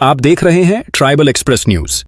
आप देख रहे हैं ट्राइबल एक्सप्रेस न्यूज।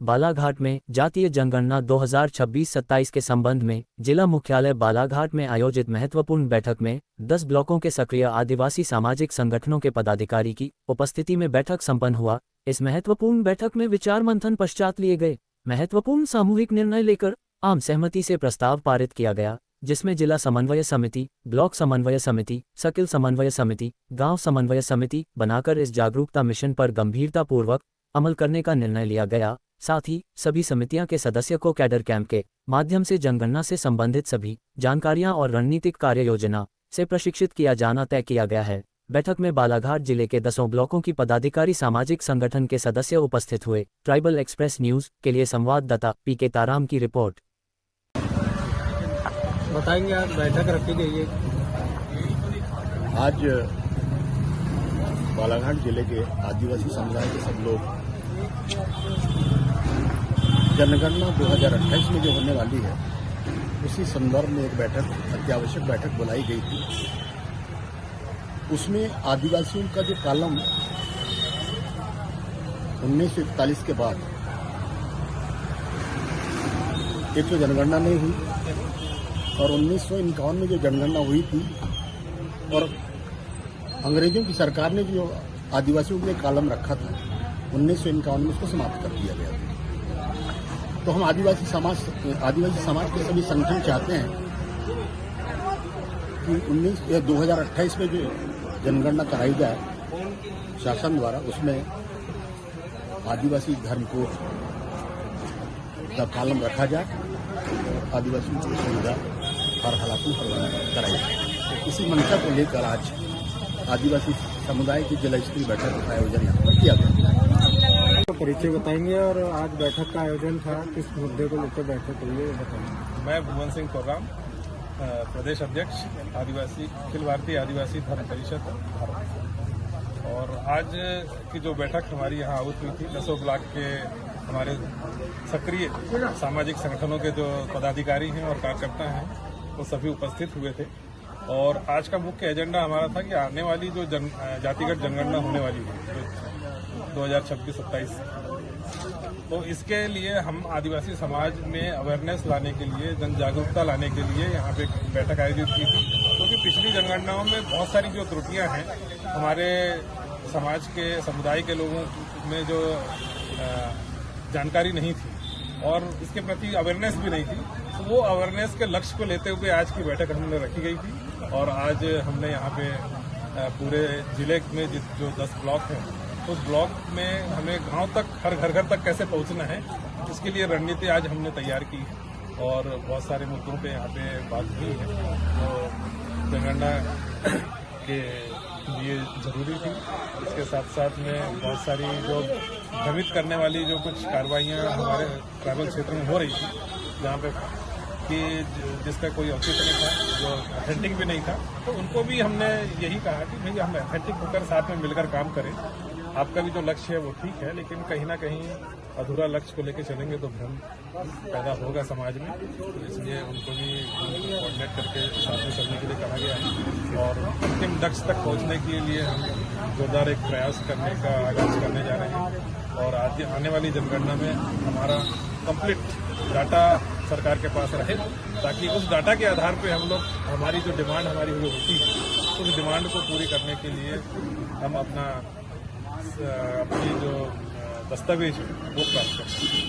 बालाघाट में जातीय जनगणना 2026-27 के संबंध में जिला मुख्यालय बालाघाट में आयोजित महत्वपूर्ण बैठक में 10 ब्लॉकों के सक्रिय आदिवासी सामाजिक संगठनों के पदाधिकारी की उपस्थिति में बैठक संपन्न हुआ। इस महत्वपूर्ण बैठक में विचार मंथन पश्चात लिए गए महत्वपूर्ण सामूहिक निर्णय लेकर आम सहमति से प्रस्ताव पारित किया गया, जिसमें जिला समन्वय समिति, ब्लॉक समन्वय समिति, सर्किल समन्वय समिति, गांव समन्वय समिति बनाकर इस जागरूकता मिशन पर गंभीरतापूर्वक अमल करने का निर्णय लिया गया। साथ ही सभी समितियां के सदस्यों को कैडर कैंप के माध्यम से जनगणना से संबंधित सभी जानकारियां और रणनीतिक कार्य योजना से प्रशिक्षित किया जाना तय किया गया है। बैठक में बालाघाट जिले के 10 ब्लॉकों की पदाधिकारी सामाजिक संगठन के सदस्य उपस्थित हुए। ट्राइबल एक्सप्रेस न्यूज के लिए संवाददाता पीके ताराम की रिपोर्ट। बताएंगे आज बैठक रखी गई है। आज बालाघाट जिले के आदिवासी समुदाय के सब लोग जनगणना 2028 में जो होने वाली है उसी संदर्भ में एक बैठक, अत्यावश्यक बैठक बुलाई गई थी। उसमें आदिवासियों का जो कॉलम 1941 के बाद एक तो जनगणना नहीं हुई और 1951 में जो जनगणना हुई थी और अंग्रेजों की सरकार ने जो आदिवासियों के लिए कॉलम रखा था 1951 में उसको समाप्त कर दिया गया था। तो हम आदिवासी समाज के सभी संगठन चाहते हैं कि 2028 में जो जनगणना कराई जाए शासन द्वारा, उसमें आदिवासी धर्म को का कॉलम रखा जाए, आदिवासियों की सुविधा हर हालात में प्रदान कराई जाए। इसी मंशा को लेकर आज आदिवासी समुदाय की जिला स्तरीय बैठक का आयोजन यहाँ पर किया गया। परिचय बताएंगे और आज बैठक का आयोजन था, किस मुद्दे को लेकर बैठक हुई है बताएंगे। मैं भुवन सिंह कोर्राम, प्रदेश अध्यक्ष आदिवासी अखिल भारतीय आदिवासी धर्म परिषद भारत। और आज की जो बैठक हमारी यहाँ आहुत हुई थी, 10 ब्लॉक के हमारे सक्रिय सामाजिक संगठनों के जो पदाधिकारी हैं और कार्यकर्ता हैं वो सभी उपस्थित हुए थे। और आज का मुख्य एजेंडा हमारा था कि आने वाली जो जातिगत जनगणना होने वाली है 2026-27, तो इसके लिए हम आदिवासी समाज में अवेयरनेस लाने के लिए, जन जागरूकता लाने के लिए यहाँ पे बैठक आयोजित की थी। क्योंकि तो पिछली जनगणनाओं में बहुत सारी जो त्रुटियां हैं हमारे समाज के समुदाय के लोगों में जो जानकारी नहीं थी और इसके प्रति अवेयरनेस भी नहीं थी, तो वो अवेयरनेस के लक्ष्य को लेते हुए आज की बैठक हमने रखी गई थी। और आज हमने यहाँ पे पूरे जिले में जो 10 ब्लॉक हैं उस ब्लॉक में हमें गांव तक, हर घर तक कैसे पहुंचना है, इसके लिए रणनीति आज हमने तैयार की और बहुत सारे मुद्दों पे यहाँ पे बात हुई है जो जनगणना के लिए जरूरी थी। इसके साथ साथ में बहुत सारी जो भ्रमित करने वाली जो कुछ कार्रवाइयाँ हमारे ट्राइबल क्षेत्र में हो रही थी, जहाँ पे कि जिसका कोई औचित्य नहीं था, जो ऑथेंटिक भी नहीं था, तो उनको भी हमने यही कहा कि भाई हम ऑथेंटिक होकर साथ में मिलकर काम करें। आपका भी जो लक्ष्य है वो ठीक है, लेकिन कहीं ना कहीं अधूरा लक्ष्य को लेकर चलेंगे तो भ्रम पैदा होगा समाज में। तो इसलिए उनको भी कोऑर्डिनेट करके साथ में चलने के लिए कहा गया है और अंतिम लक्ष्य तक पहुंचने के लिए हम जोरदार एक प्रयास करने का आगाज करने जा रहे हैं। और आज आने वाली जनगणना में हमारा कंप्लीट डाटा सरकार के पास रहे, ताकि उस डाटा के आधार पर हम लोग हमारी जो डिमांड हमारी हुई होती है उस डिमांड को पूरी करने के लिए हम अपनी जो दस्तावेज वो प्राप्त करते हैं।